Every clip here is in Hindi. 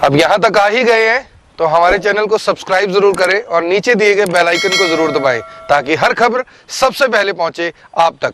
अब यहाँ तक आ ही गए हैं तो हमारे चैनल को सब्सक्राइब जरूर करें और नीचे दिए गए बेल आइकन को जरूर दबाएं ताकि हर खबर सबसे पहले पहुंचे आप तक।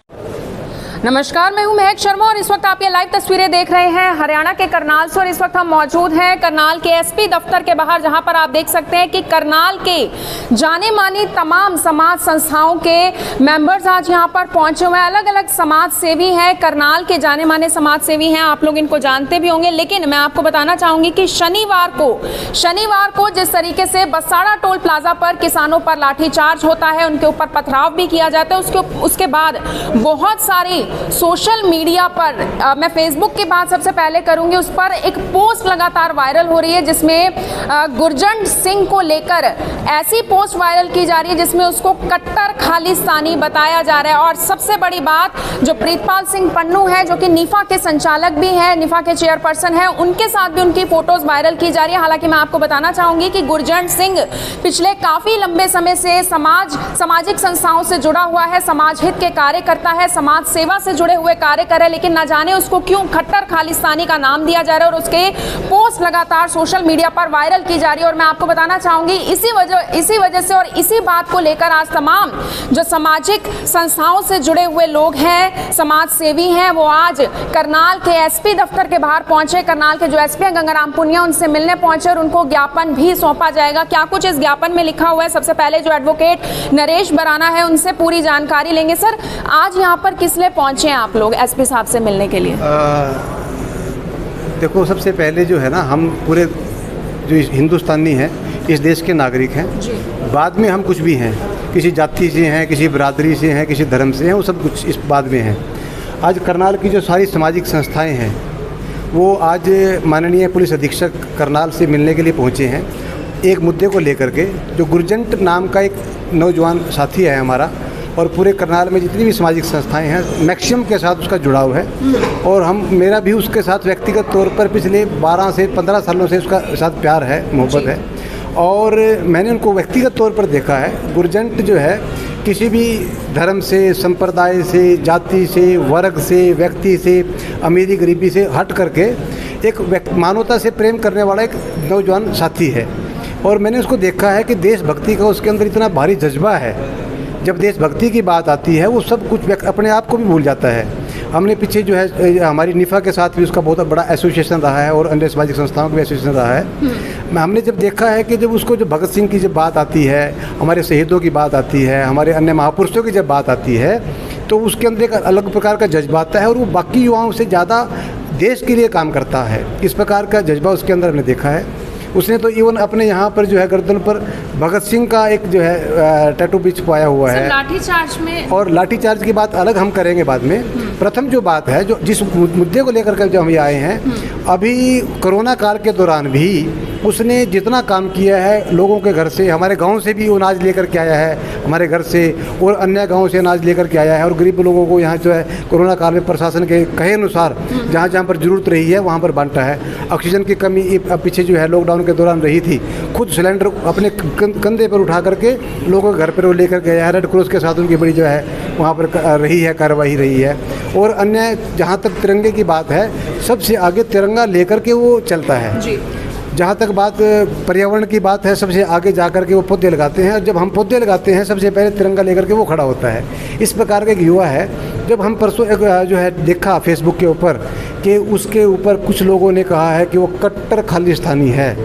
नमस्कार, मैं हूं महक शर्मा और इस वक्त आप ये लाइव तस्वीरें देख रहे हैं हरियाणा के करनाल से। और इस वक्त हम मौजूद हैं करनाल के एसपी दफ्तर के बाहर, जहां पर आप देख सकते हैं कि करनाल के जाने मानी तमाम समाज संस्थाओं के मेंबर्स आज यहां पर पहुंचे हुए हैं। अलग अलग समाज सेवी हैं, करनाल के जाने माने समाज सेवी हैं, आप लोग इनको जानते भी होंगे। लेकिन मैं आपको बताना चाहूंगी कि शनिवार को जिस तरीके से बसाड़ा टोल प्लाजा पर किसानों पर लाठीचार्ज होता है, उनके ऊपर पथराव भी किया जाता है, उसके बाद बहुत सारी सोशल मीडिया पर मैं फेसबुक की बात सबसे पहले करूंगी, उस पर एक पोस्ट लगातार वायरल हो रही है जिसमें गुरजंट सिंह को लेकर ऐसी पोस्ट वायरल की जा रही है जिसमें उसको कट्टर खालिस्तानी बताया जा रहा है। और सबसे बड़ी बात, जो प्रीतपाल सिंह पन्नू है जो कि निफा के संचालक भी हैं, निफा के चेयरपर्सन हैं, उनके साथ भी उनकी फोटोज वायरल की जा रही है। हालांकि मैं आपको बताना चाहूंगी कि गुरजंट सिंह पिछले काफी लंबे समय से सामाजिक संस्थाओं से जुड़ा हुआ है, समाज हित के कार्य करता है, समाज सेवा से जुड़े हुए कार्य कर रहे हैं, लेकिन ना जाने उसको क्यों खट्टर खालिस्तानी का नाम दिया जा रहा है और उसके पोस्ट लगातार सोशल मीडिया पर वायरल की जा रही है। और मैं आपको बताना चाहूंगी इसी वजह से और इसी बात को लेकर आज तमाम जो सामाजिक संस्थाओं से जुड़े हुए लोग हैं, समाज सेवी हैं, वो आज करनाल के एसपी दफ्तर के बाहर पहुंचे। करनाल के जो एसपी हैं गंगाराम पुनिया, उनसे मिलने पहुंचे और उनको ज्ञापन भी सौंपा जाएगा। क्या कुछ इस ज्ञापन में लिखा हुआ है, सबसे पहले जो एडवोकेट नरेश बराना है उनसे पूरी जानकारी लेंगे। सर, आज यहाँ पर किस लिए पहुंचे हैं आप लोग एसपी साहब से मिलने के लिए? देखो, सबसे पहले जो है ना, हम पूरे जो हिंदुस्तानी हैं, इस देश के नागरिक हैं। बाद में हम कुछ भी हैं, किसी जाति से हैं, किसी बिरादरी से हैं, किसी धर्म से हैं, वो सब कुछ इस बाद में हैं। आज करनाल की जो सारी सामाजिक संस्थाएं हैं वो आज माननीय पुलिस अधीक्षक करनाल से मिलने के लिए पहुंचे हैं एक मुद्दे को लेकर के। जो गुरजंट नाम का एक नौजवान साथी है हमारा, और पूरे करनाल में जितनी भी सामाजिक संस्थाएं हैं मैक्सिमम के साथ उसका जुड़ाव है। और मेरा भी उसके साथ व्यक्तिगत तौर पर पिछले 12 से 15 सालों से उसका साथ प्यार है, मोहब्बत है। और मैंने उनको व्यक्तिगत तौर पर देखा है। गुरजंट जो है किसी भी धर्म से, संप्रदाय से, जाति से, वर्ग से, व्यक्ति से, अमीरी गरीबी से हट करके एक मानवता से प्रेम करने वाला एक नौजवान साथी है। और मैंने उसको देखा है कि देशभक्ति का उसके अंदर इतना भारी जज्बा है। जब देशभक्ति की बात आती है वो सब कुछ अपने आप को भी भूल जाता है। हमने पीछे जो है हमारी निफा के साथ भी उसका बहुत बड़ा एसोसिएशन रहा है और अन्य सामाजिक संस्थाओं का भी एसोसिएशन रहा है। हमने जब देखा है कि जब उसको जो भगत सिंह की जब बात आती है, हमारे शहीदों की बात आती है, हमारे अन्य महापुरुषों की जब बात आती है, तो उसके अंदर एक अलग प्रकार का जज्बा आता है और वो बाकी युवाओं से ज़्यादा देश के लिए काम करता है। इस प्रकार का जज्बा उसके अंदर हमने देखा है। उसने तो इवन अपने यहाँ पर जो है गर्दन पर भगत सिंह का एक जो है टैटू भी छुपाया हुआ है। लाठीचार्ज में, और लाठीचार्ज की बात अलग हम करेंगे बाद में। प्रथम जो बात है, जो जिस मुद्दे को लेकर के जो हम ये आए हैं, अभी कोरोना काल के दौरान भी उसने जितना काम किया है लोगों के घर से, हमारे गांव से भी वो अनाज लेकर के आया है, हमारे घर से और अन्य गांव से अनाज लेकर के आया है। और गरीब लोगों को यहाँ जो है कोरोना काल में प्रशासन के कहे अनुसार जहाँ जहाँ पर ज़रूरत रही है वहाँ पर बांटा है। ऑक्सीजन की कमी पीछे जो है लॉकडाउन के दौरान रही थी, खुद सिलेंडर अपने कंधे पर उठा करके लोगों के घर पर वो लेकर गया है। रेड क्रॉस के साथ उनकी बड़ी जो है वहाँ पर रही है, कार्रवाई रही है। और अन्य जहाँ तक तिरंगे की बात है, सबसे आगे तिरंगा लेकर के वो चलता है जी। जहाँ तक बात पर्यावरण की बात है, सबसे आगे जाकर के वो पौधे लगाते हैं। और जब हम पौधे लगाते हैं सबसे पहले तिरंगा लेकर के वो खड़ा होता है। इस प्रकार का एक युवा है। जब हम परसों जो है देखा फेसबुक के ऊपर कि उसके ऊपर कुछ लोगों ने कहा है कि वो कट्टर खालिस्तानी है,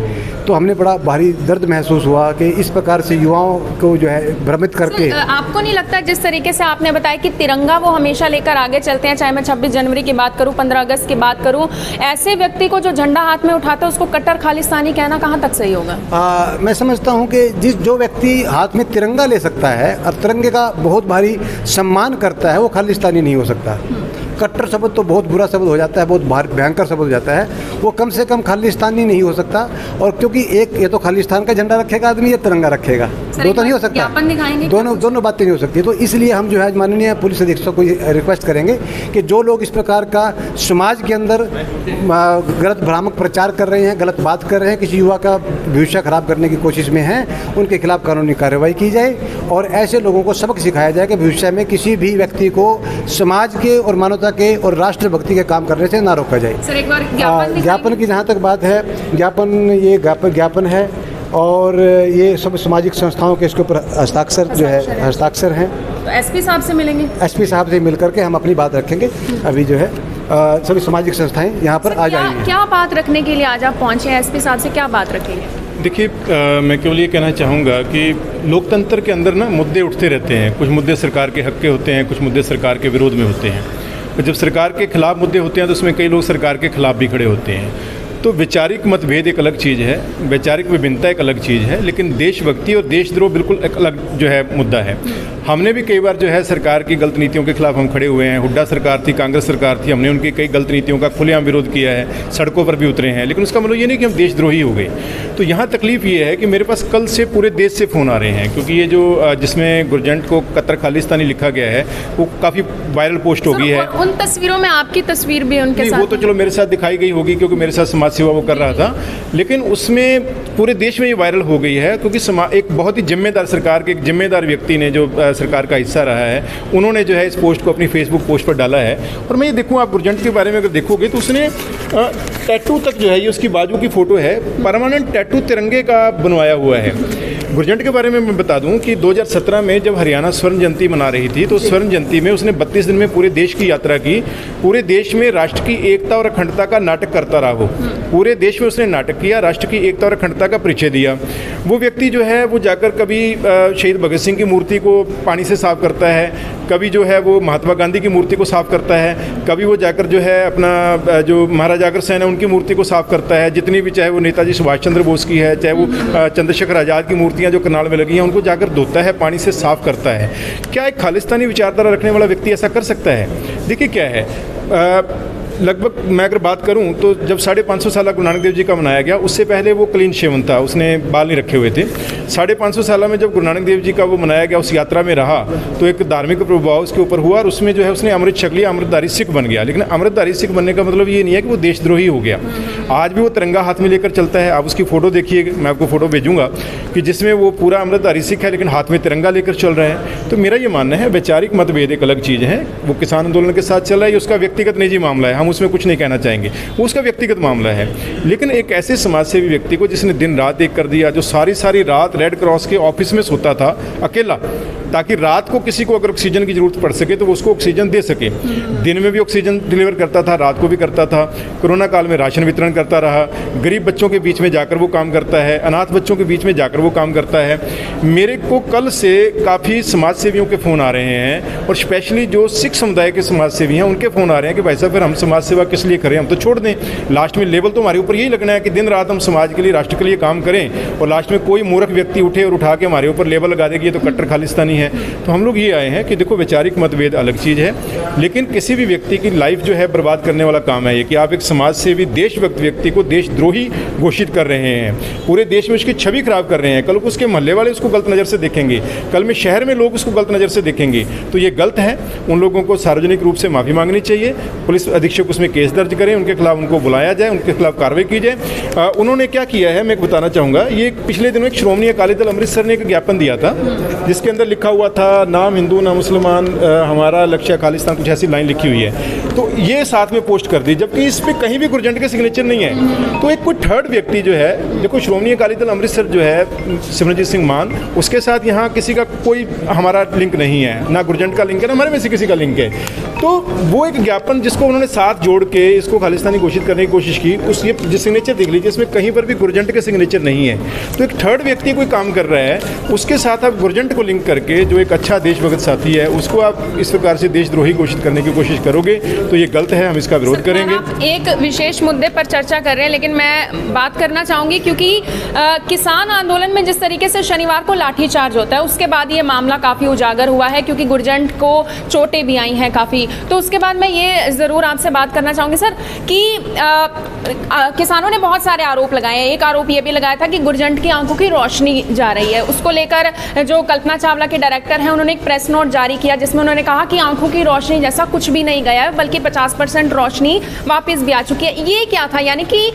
तो हमने बड़ा भारी दर्द महसूस हुआ कि इस प्रकार से युवाओं को जो है भ्रमित करके। आपको नहीं लगता जिस तरीके से आपने बताया कि तिरंगा वो हमेशा लेकर आगे चलते हैं, चाहे मैं 26 जनवरी की बात करूं, 15 अगस्त की बात करूं, ऐसे व्यक्ति को जो झंडा हाथ में उठाता है उसको कट्टर खालिस्तानी कहना कहाँ तक सही होगा? मैं समझता हूँ कि जो व्यक्ति हाथ में तिरंगा ले सकता है और तिरंगे का बहुत भारी सम्मान करता है, वो खालिस्तानी नहीं हो सकता। कट्टर शब्द तो बहुत बुरा शब्द हो जाता है, बहुत भयंकर शब्द हो जाता है। वो कम से कम खालिस्तानी नहीं हो सकता। और क्योंकि एक ये तो खालिस्तान का झंडा रखेगा आदमी, ये तिरंगा रखेगा, दो तो नहीं हो सकता, दोनों बातें नहीं हो सकती। तो इसलिए हम जो है माननीय पुलिस अधीक्षक को रिक्वेस्ट करेंगे कि जो लोग इस प्रकार का समाज के अंदर गलत भ्रामक प्रचार कर रहे हैं, गलत बात कर रहे हैं, किसी युवा का भविष्य खराब करने की कोशिश में हैं, उनके खिलाफ कानूनी कार्रवाई की जाए और ऐसे लोगों को सबक सिखाया जाए कि भविष्य में किसी भी व्यक्ति को समाज के और मानवता मानवता के और राष्ट्रभक्ति के काम करने से ना रोका जाए। सर एक बार ज्ञापन की जहाँ तक बात है, ज्ञापन है और ये सब सामाजिक संस्थाओं के इसके ऊपर हस्ताक्षर हैं। तो एसपी साहब से मिलेंगे? एसपी साहब से मिल करके हम अपनी बात रखेंगे। अभी जो है सभी सामाजिक संस्थाएं यहाँ पर आ जाएंगी। क्या बात रखने के लिए आज आप पहुँचे हैं? एसपी साहब से क्या बात रखेंगे? देखिए, मैं केवल ये कहना चाहूँगा कि लोकतंत्र के अंदर ना मुद्दे उठते रहते हैं। कुछ मुद्दे सरकार के हक के होते हैं, कुछ मुद्दे सरकार के विरोध में होते हैं। और जब सरकार के खिलाफ मुद्दे होते हैं तो उसमें कई लोग सरकार के खिलाफ भी खड़े होते हैं। तो वैचारिक मतभेद एक अलग चीज़ है, वैचारिक विभिन्नता एक अलग चीज़ है, लेकिन देशभक्ति और देशद्रोह बिल्कुल एक अलग जो है मुद्दा है। हमने भी कई बार जो है सरकार की गलत नीतियों के खिलाफ हम खड़े हुए हैं। हुड्डा सरकार थी, कांग्रेस सरकार थी, हमने उनकी कई गलत नीतियों का खुलेआम विरोध किया है, सड़कों पर भी उतरे हैं। लेकिन उसका मतलब ये नहीं कि हम देशद्रोही हो गए। तो यहाँ तकलीफ ये है कि मेरे पास कल से पूरे देश से फ़ोन आ रहे हैं, क्योंकि ये जो जिसमें गुरजंट को कतर खालिस्तानी लिखा गया है वो काफ़ी वायरल पोस्ट हो गई है। उन तस्वीरों में आपकी तस्वीर भी उनके साथ? वो तो चलो मेरे साथ दिखाई गई होगी क्योंकि मेरे साथ समाज सेवा वो कर रहा था, लेकिन उसमें पूरे देश में ये वायरल हो गई है क्योंकि एक बहुत ही जिम्मेदार सरकार के एक जिम्मेदार व्यक्ति ने जो सरकार का हिस्सा रहा है, उन्होंने जो है इस पोस्ट को अपनी फेसबुक पोस्ट पर डाला है। और मैं ये देखूँ, आप गुरजंट के बारे में अगर देखोगे तो उसने टैटू तक जो है, ये उसकी बाजू की फ़ोटो है, परमानेंट टैटू तिरंगे का बनवाया हुआ है। गुरजंट के बारे में मैं बता दूं कि 2017 में जब हरियाणा स्वर्ण जयंती मना रही थी तो स्वर्ण जयंती में उसने 32 दिन में पूरे देश की यात्रा की। पूरे देश में राष्ट्र की एकता और अखंडता का नाटक करता रहा वो। पूरे देश में उसने नाटक किया, राष्ट्र की एकता और अखंडता का परिचय दिया। वो व्यक्ति जो है वो जाकर कभी शहीद भगत सिंह की मूर्ति को पानी से साफ करता है, कभी जो है वो महात्मा गांधी की मूर्ति को साफ करता है, कभी वो जाकर जो है अपना जो महाराजा अग्रसेन है उनकी मूर्ति को साफ करता है। जितनी भी, चाहे वो नेताजी सुभाष चंद्र बोस की है, चाहे वो चंद्रशेखर आज़ाद की मूर्तियाँ जो करनाल में लगी हैं, उनको जाकर धोता है, पानी से साफ करता है। क्या एक खालिस्तानी विचारधारा रखने वाला व्यक्ति ऐसा कर सकता है? देखिए क्या है, लगभग मैं अगर बात करूं तो जब 550 साल गुरु नानक देव जी का मनाया गया, उससे पहले वो क्लीन शेवन था, उसने बाल नहीं रखे हुए थे। 550 साल में जब गुरु नानक देव जी का वो मनाया गया, उस यात्रा में रहा तो एक धार्मिक प्रभाव उसके ऊपर हुआ और उसमें जो है उसने अमृत छक लिया, अमृतधारी सिख बन गया। लेकिन अमृतधारी सिख बनने का मतलब ये नहीं है कि वो देशद्रोही हो गया। आज भी वो तिरंगा हाथ में लेकर चलता है। आप उसकी फ़ोटो देखिए, मैं आपको फ़ोटो भेजूंगा कि जिसमें वो पूरा अमृतधारी सिख है लेकिन हाथ में तिरंगा लेकर चल रहे हैं। तो मेरा ये मानना है वैचारिक मतभेद एक अलग चीज़ है। वो किसान आंदोलन के साथ चल रहा है, ये उसका व्यक्तिगत निजी मामला है, हम उसमें कुछ नहीं कहना चाहेंगे, वो उसका व्यक्तिगत मामला है। लेकिन एक ऐसे समाज सेवी व्यक्ति को जिसने दिन रात एक कर दिया, जो सारी रात रेड क्रॉस के ऑफिस में सोता था अकेला, ताकि रात को किसी को अगर ऑक्सीजन की जरूरत पड़ सके तो वो उसको ऑक्सीजन दे सके। दिन में भी ऑक्सीजन डिलीवर करता था, रात को भी करता था। कोरोना काल में राशन वितरण करता रहा, गरीब बच्चों के बीच में जाकर वो काम करता है, अनाथ बच्चों के बीच में जाकर वो काम करता है। मेरे को कल से काफ़ी समाज सेवियों के फ़ोन आ रहे हैं और स्पेशली जो सिख समुदाय के समाज सेवी हैं उनके फ़ोन आ रहे हैं कि भाई साहब फिर हम समाज सेवा किस लिए करें, हम तो छोड़ दें। लास्ट में लेवल तो हमारे ऊपर यही लगना है कि दिन रात हम समाज के लिए, राष्ट्र के लिए काम करें और लास्ट में कोई मूर्ख व्यक्ति उठे और उठा के हमारे ऊपर लेवल लगा दे कि ये तो कट्टर खालिस्तानी है। तो हम लोग ये आए हैं कि देखो वैचारिक मतभेद अलग चीज़ है, लेकिन किसी भी व्यक्ति की लाइफ जो है बर्बाद करने वाला काम है ये कि आप एक समाज सेवी देशभक्त व्यक्ति को देशद्रोही घोषित कर रहे हैं, पूरे देश में उसकी छवि खराब कर रहे हैं। कल को उसके मोहल्ले वाले उसको गलत नज़र से देखेंगे, कल में शहर में लोग उसको गलत नज़र से देखेंगे, तो ये गलत है। उन लोगों को सार्वजनिक रूप से माफ़ी मांगनी चाहिए, पुलिस अधीक्षक उसमें केस दर्ज करें, उनके खिलाफ उनको बुलाया जाए, उनके खिलाफ कार्रवाई की जाए। उन्होंने क्या किया है मैं बताना चाहूँगा। ये पिछले दिनों एक श्रोमणी अकाली दल अमृतसर ने एक ज्ञापन दिया था जिसके अंदर लिखा हुआ था नाम हिंदू ना मुसलमान, हमारा लक्ष्य खालिस्तान, कुछ ऐसी लाइन लिखी हुई है। तो ये साथ में पोस्ट कर दी, जबकि इस पर कहीं भी गुरजंट के सिग्नेचर नहीं है। तो एक कोई थर्ड व्यक्ति जो है, देखो श्रोमणी अकाली दल अमृतसर जो है सिमरनजीत सिंह मान, उसके साथ यहाँ किसी का कोई हमारा लिंक नहीं है, ना गुरजंट का लिंक है ना हमारे में से किसी का लिंक है। तो वो एक ज्ञापन जिसको उन्होंने साथ जोड़ के इसको खालिस्तानी घोषित करने की कोशिश की, उस ये जिस सिग्नेचर देख लीजिए इसमें कहीं पर भी गुरजंट के सिग्नेचर नहीं है। तो एक थर्ड व्यक्ति कोई काम कर रहा है, उसके साथ आप गुरजंट को लिंक करके जो एक अच्छा देशभक्त साथी है उसको आप इस प्रकार से देशद्रोही घोषित करने की कोशिश करोगे तो ये गलत है, हम इसका विरोध करेंगे। आप एक विशेष मुद्दे पर चर्चा कर रहे हैं, लेकिन मैं बात करना चाहूँगी क्योंकि किसान आंदोलन में जिस तरीके से शनिवार को लाठीचार्ज होता है उसके बाद ये मामला काफ़ी उजागर हुआ है, क्योंकि गुरजंट को चोटें भी आई हैं काफ़ी। तो उसके बाद मैं ये ज़रूर आपसे बात करना चाहूँगी सर कि किसानों ने बहुत सारे आरोप लगाए हैं। एक आरोप ये भी लगाया था कि गुरजंट की आंखों की रोशनी जा रही है, उसको लेकर जो कल्पना चावला के डायरेक्टर हैं उन्होंने एक प्रेस नोट जारी किया जिसमें उन्होंने कहा कि आंखों की रोशनी जैसा कुछ भी नहीं गया है, बल्कि 50% रोशनी वापस भी आ चुकी है। ये क्या था? यानी कि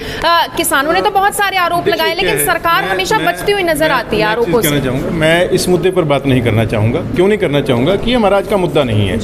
किसानों ने तो बहुत सारे आरोप लगाए, लेकिन सरकार हमेशा बचती हुई नजर आती है आरोपों से। मैं इस मुद्दे पर बात नहीं करना चाहूँगा। क्यों नहीं करना चाहूँगा कि हमारा आज का मुद्दा नहीं है।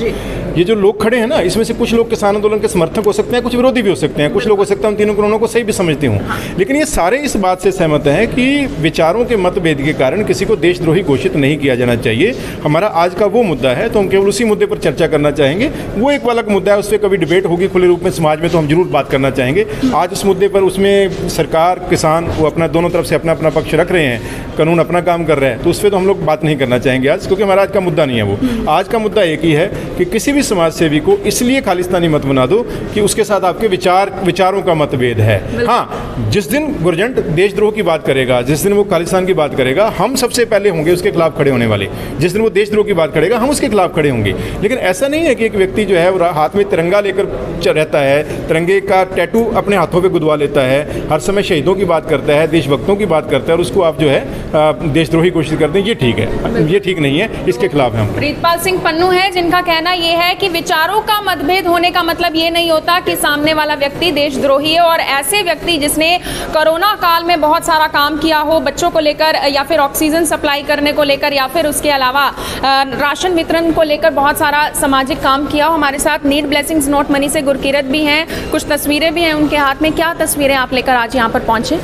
ये जो लोग खड़े हैं ना, इसमें से कुछ लोग किसान आंदोलन के समर्थक हो सकते हैं, कुछ विरोधी भी हो सकते हैं, कुछ लोग हो सकते हैं उन तीनों कानूनों को सही भी समझते हों, लेकिन ये सारे इस बात से सहमत हैं कि विचारों के मतभेद के कारण किसी को देशद्रोही घोषित नहीं किया जाना चाहिए। हमारा आज का वो मुद्दा है, तो हम केवल उसी मुद्दे पर चर्चा करना चाहेंगे। वो एक अलग मुद्दा है, उस पर कभी डिबेट होगी खुले रूप में समाज में, तो हम जरूर बात करना चाहेंगे। आज उस मुद्दे पर उसमें सरकार, किसान, वो अपना दोनों तरफ से अपना अपना पक्ष रख रहे हैं, कानून अपना काम कर रहे हैं, तो उस पर तो हम लोग बात नहीं करना चाहेंगे आज, क्योंकि हमारा आज का मुद्दा नहीं है वो। आज का मुद्दा एक ही है कि किसी भी समाज सेवी को इसलिए खालिस्तानी मत बना दो कि उसके साथ आपके विचारों का मतभेद है। हाँ, जिस दिन गुरजंट देशद्रोह की बात करेगा, जिस दिन वो खालिस्तान की बात करेगा, हम सबसे पहले होंगे उसके खिलाफ खड़े होने वाले। जिस दिन वो देशद्रोह की बात करेगा, हम उसके खिलाफ खड़े होंगे। लेकिन ऐसा नहीं है कि एक व्यक्ति जो है वो हाथ में तिरंगा लेकर रहता है, तिरंगे का टैटू अपने हाथों पे गुदवा लेता है, हर समय शहीदों की बात करता है, देशभक्तों की बात करता है, और उसको आप जो है देशद्रोही घोषित करते हैं। ये ठीक है, ये ठीक नहीं है, इसके खिलाफ है हम। प्रीतपाल सिंह पन्नू है, जिनका कहना यह है कि विचारों का मतभेद होने का मतलब ये नहीं होता कि सामने वाला व्यक्ति देशद्रोही है। और ऐसे व्यक्ति जिसने कोरोना काल में बहुत सारा काम किया हो, बच्चों को लेकर या फिर ऑक्सीजन सप्लाई करने को लेकर या फिर उसके अलावा राशन वितरण को लेकर बहुत सारा सामाजिक काम किया हो। हमारे साथ नीड ब्लेसिंग्स नॉट मनी से गुरकीरत भी हैं, कुछ तस्वीरें भी हैं उनके हाथ में। क्या तस्वीरें आप लेकर आज यहाँ पर पहुँचे?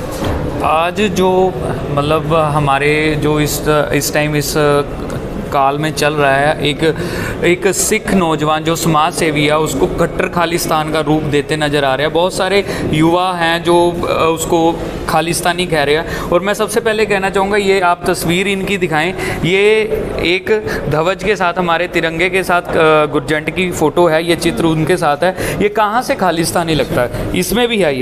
आज जो मतलब हमारे जो इस टाइम इस काल में चल रहा है, एक सिख नौजवान जो समाज सेवी है उसको कट्टर खालिस्तान का रूप देते नज़र आ रहे हैं। बहुत सारे युवा हैं जो उसको खालिस्तानी कह रहे हैं। और मैं सबसे पहले कहना चाहूँगा, ये आप तस्वीर इनकी दिखाएं, ये एक ध्वज के साथ, हमारे तिरंगे के साथ गुरजंट की फ़ोटो है, ये चित्र उनके साथ है। ये कहाँ से खालिस्तानी लगता है? इसमें भी है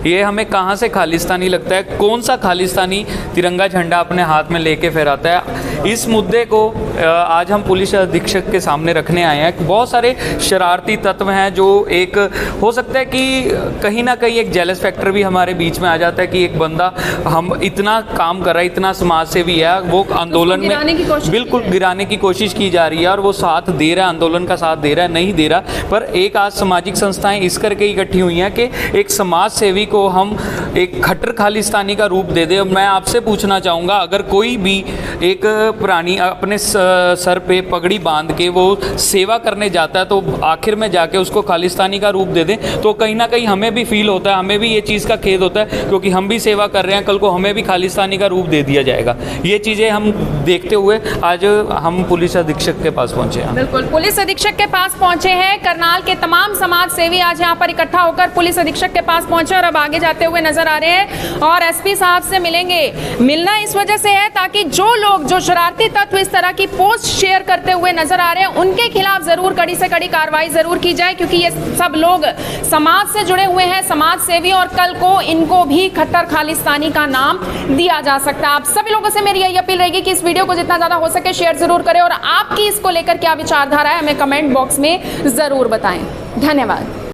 ये हमें कहाँ से खालिस्तानी लगता है? कौन सा खालिस्तानी तिरंगा झंडा अपने हाथ में लेके फहराता है? इस मुद्दे को आज हम पुलिस अधीक्षक के सामने रखने आए हैं। बहुत सारे शरारती तत्व हैं जो एक हो सकता है कि कहीं ना कहीं एक जेलस फैक्टर भी हमारे बीच में आ जाता है कि एक बंदा हम इतना काम कर रहा है, इतना समाज सेवी है, वो आंदोलन में बिल्कुल गिराने की कोशिश की जा रही है और वो साथ दे रहा है, आंदोलन का साथ दे रहा है, नहीं दे रहा। पर एक आज सामाजिक संस्थाएं इस करके इकट्ठी हुई हैं कि एक समाज सेवी को हम एक खट्टर खालिस्तानी का रूप दे दे। मैं आपसे पूछना चाहूँगा, अगर कोई भी एक प्राणी अपने सर पे पगड़ी बांध के वो सेवा करने जाता है तो आखिर में जाके उसको खालिस्तानी का रूप दे दें, तो कहीं ना कहीं हमें भी फील होता है, हमें भी ये चीज़ का खेद होता है, क्योंकि हम भी सेवा कर रहे हैं, कल को हमें भी खालिस्तानी का रूप दे दिया जाएगा। ये चीज़ें हम देखते हुए आज हम पुलिस अधीक्षक के पास पहुँचे हैं। बिल्कुल, पुलिस अधीक्षक के पास पहुँचे हैं। करनाल के तमाम समाज सेवी आज यहाँ पर इकट्ठा होकर पुलिस अधीक्षक के पास पहुँचे और अब आगे जाते हुए नजर आ रहे हैं और एसपी साहब से मिलेंगे। मिलना इस वजह से है ताकि जो लोग, जो शरारती तत्व इस तरह की पोस्ट शेयर करते हुए नजर आ रहे हैं, उनके खिलाफ जरूर कड़ी से कड़ी कार्रवाई जरूर की जाए, क्योंकि ये सब लोग समाज से जुड़े हुए हैं, समाज सेवी, और कल को इनको भी खट्टर खालिस्तानी का नाम दिया जा सकता है। आप सभी लोगों से मेरी यही अपील रहेगी कि इस वीडियो को जितना ज्यादा हो सके शेयर जरूर करें और आपकी इसको लेकर क्या विचारधारा है हमें कमेंट बॉक्स में जरूर बताएं। धन्यवाद।